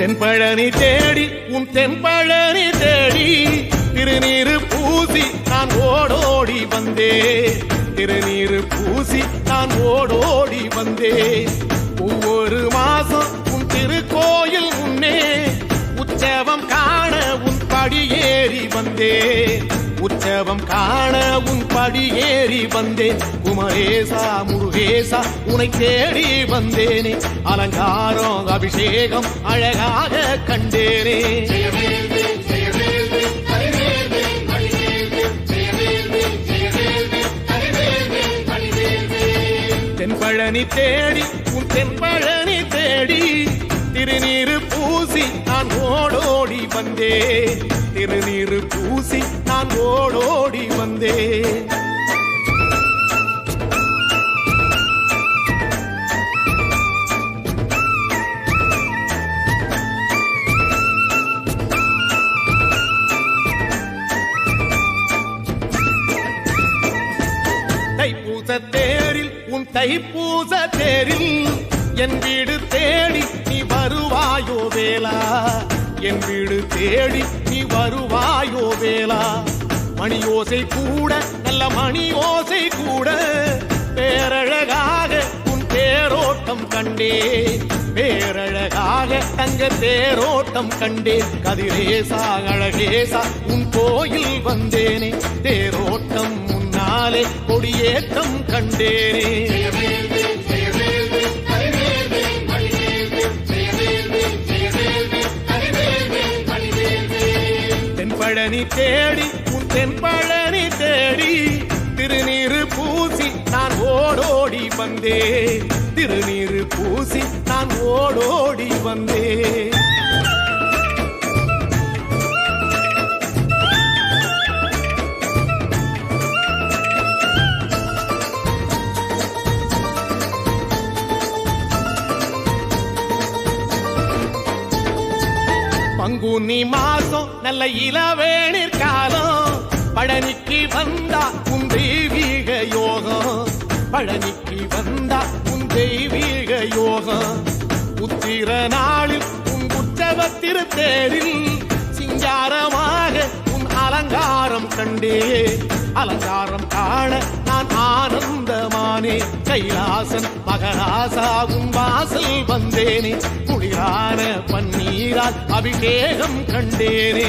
தென்பழனி தேடி உன் தென்பழனி தேடி திருநீரு பூசி நான் ஓடோடி வந்தேன். திருநீரு பூசி நான் ஓடோடி வந்தேன். ஒவ்வொரு மாசம் உன் திருக்கோயில் முன்னே உற்சவம் காண உன் படியேறி வந்தேன். உற்சவம் காண உன் படியேறி வந்தேன். குமரேசா முருகேசா உனை தேடி வந்தேனே. அலங்காரம் அபிஷேகம் அழகாக கண்டேனே. தென்பழனி தேடி உன் தென்பழனி தேடி திருநீரு பூசி நான் ஓடோடி வந்தேன். திருநீரு பூசி நான் ஓடோடி வந்தேன். தைப்பூச தேரில் உன் தைப்பூச தேரில் என் வீடு தேடி நீ வருவாயோ வேளா. என் வீடு தேடி நீ வருவாயோ வேளா. மணியோசை கூட நல்ல மணியோசை கூட பேரழகாக உன் தேரோட்டம் கண்டேன். பேரழகாக தங்க தேரோட்டம் கண்டேன். கதிரேசா அழகேசா உன் கோயில் வந்தேனே. தேரோட்டம் முன்னாலே கொடியேற்றம் கண்டேனே. தென்பழனி தேடி உன் தென்பழனி தேடி திருநீரு பூசி நான் ஓடோடி வந்தேன். திருநீரு பூசி நான் ஓடோடி வந்தேன். பங்குனி மாசம் நல்ல இளவேணிற் காலம். பழனிக்கு வந்தா உன் தெய்வீக யோகம். பழனிக்கு வந்தா உன் தெய்வீக யோகம். உத்திர நாளில் உன் உற்சவ திருத்தேரில் சிங்காரமாக உன் அலங்காரம் கண்டேன். அலங்காரம் காண நான் ஆனந்தமானே. கைலாசன் மகராசா உன் வாசல் வந்தேனே. குளிரான பன்னீரால் அபிஷேகம் கண்டேனே.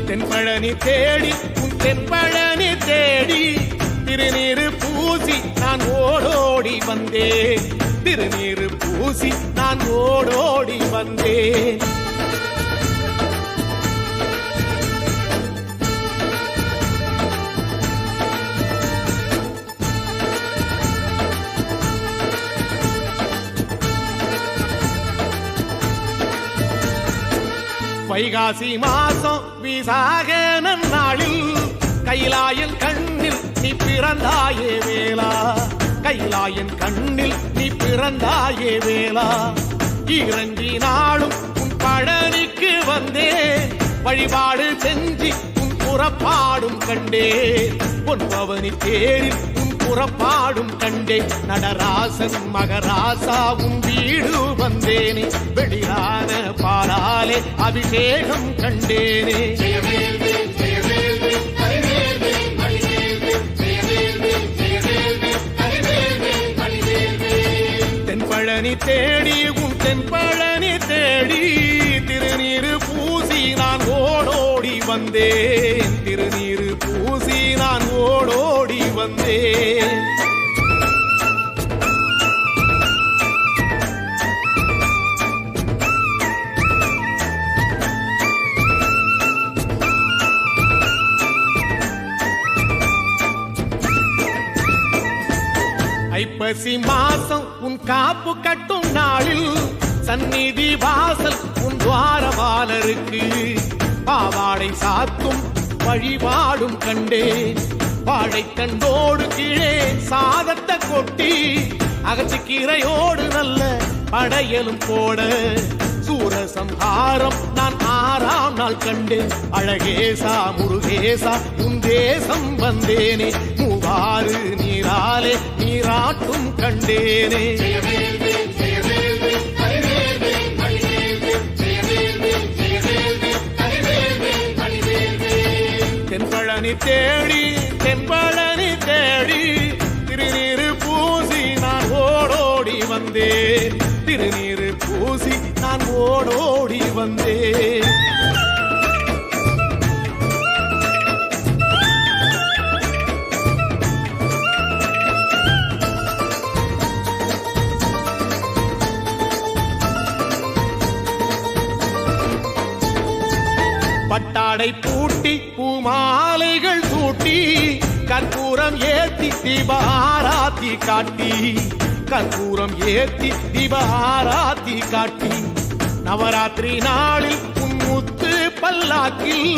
தென்பழனி தேடி உன் தென்பழனி தேடி திருநீரு பூசி நான் ஓடோடி வந்தேன். திருநீரு பூசி நான் ஓடோடி வந்தேன். வைகாசி மாசம் விசாக நாளில் கைலாயன் கண்ணில் நீ பிறந்தாயே வேளா. கைலாயன் கண்ணில் நீ பிறந்தாயே வேளா. இறங்கி நாளும் உன் பழனிக்கு வந்தேன். வழிபாடு செஞ்சு உன் புறப்பாடும் கண்டேன். பொன்பவனி தேரில் உன் புறப்பாடும் கண்டேன். நடராசன் மகராசா உன் வீடு வந்தேனே. வெளியான பாலாலே அபிஷேகம் கண்டேனே. தென்பழனி தேடி உன் தென்பழனி தேடி திருநீரு பூசி நான் ஓடோடி வந்தேன். திருநீரு பூசி நான் ஓடோடி வந்தேன். ஐப்பசி மாசம் உன் காப்பு கட்டும் நாளில் சந்நிதி வாசல் உன் துவாரபாலருக்கு பாவாடை சாத்தும் வழிபாடும் கண்டேன். வாழைத்தண்டோடு கீழே சாதத்தை கொட்டி அகச்சிக்கீரையோடு நல்ல படையலும் போட சூரசம்ஹாரம் நான் 6ஆம் நாள் கண்டேன் அழகேசா முருகேசா உன் தேசம் வந்தேனே மூவாறு நீராலே நீராட்டும் கண்டேனே தென்பழனி தேடி தென்பழனி தேடி திருநீரு பூசி நான் ஓடோடி வந்தேன் திருநீரு பூசி நான் ஓடோடி வந்தேன் பட்டாடை பூட்டி பூமாலைகள் சூட்டி கற்பூரம் ஏத்தி தீபாராத்தி காட்டி கற்பூரம் ஏத்தி தீபாராத்தி காட்டி நவராத்திரி நாளில் முத்து பல்லாக்கில்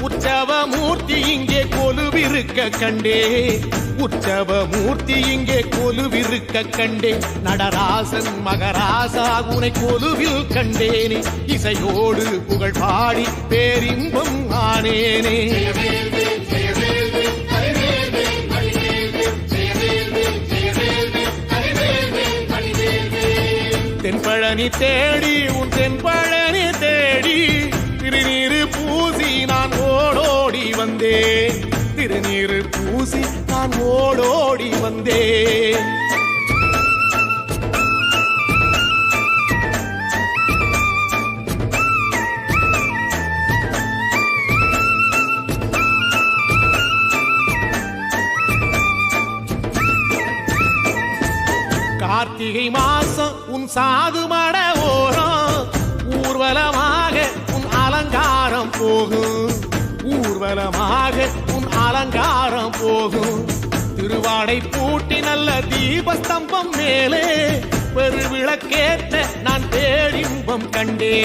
உற்சவ மூர்த்தி இங்கே கொலுவிருக்க கண்டே உற்சவ மூர்த்தி இங்கே கொலுவிருக்க கண்டே நடராசன் மகராசா உனை கொலுவில் கண்டேனே இசையோடு புகழ் பாடி பேரின்பம் ஆனேனே தென்பழனி தேடி உன் தென்பழனி தேடி திருநீரு பூசி நான் ஓடோடி வந்தேன் திருநீரு பூசி நான் ஓடோடி வந்தேன் கார்த்திகை மாசம் உன் சாது மட ஓரம் ஊர்வலமாக உன் அலங்காரம் போகும் ஊர்வலமாக உன் அலங்காரம் போகும் திருவாடை பூட்டி நல்ல தீபஸ்தம்பம் மேலே பெருவிளக்கேற்ற நான் பேரின்பம் கண்டே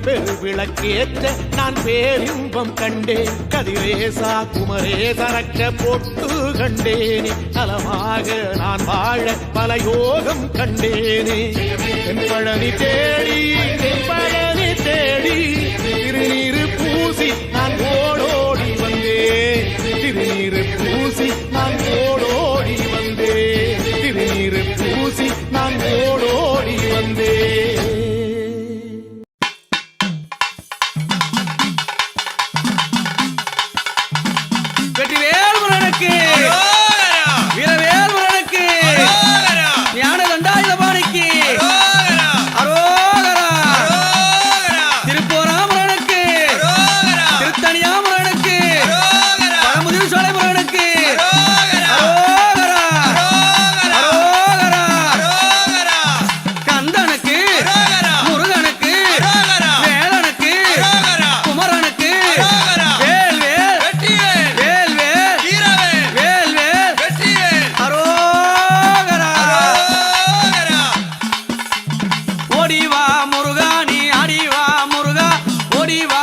பெருவிளக்கேற்ற நான் பேரின்பம் கண்டே கதிரேசா குமரேச ரட்ச பொட்டு கண்டேனே நலமாக நான் வாழ பல யோகம் கண்டேனே தென்பழனி தேடி தென்பழனி தேடி திருநீரு பூசி நான் ஓடோடி வந்தேன் திருநீரு பூசி நான் ஓடோடி வந்தேன் திருநீரு பூசி நான் ஓடோடி வந்தேன் வெற்றிவேல் முருகனுக்கு வீரவேல் முருகனுக்கு ஞான தண்டாயுதபாணிக்கு அரோகரா திருப்போரா முருகனுக்கு திருத்தணியா முருகனுக்கு பழமுதிர் சோலை முருகனுக்கு அரோகரா அரோகரா கந்தனுக்கு முருகனுக்கு வேலனுக்கு குமரனுக்கு வேல் வேல் வேல் வேல் வேல் வேல் அரோகரா ஓடிவா முருகா நீ அடிவா முருகா ஓடிவா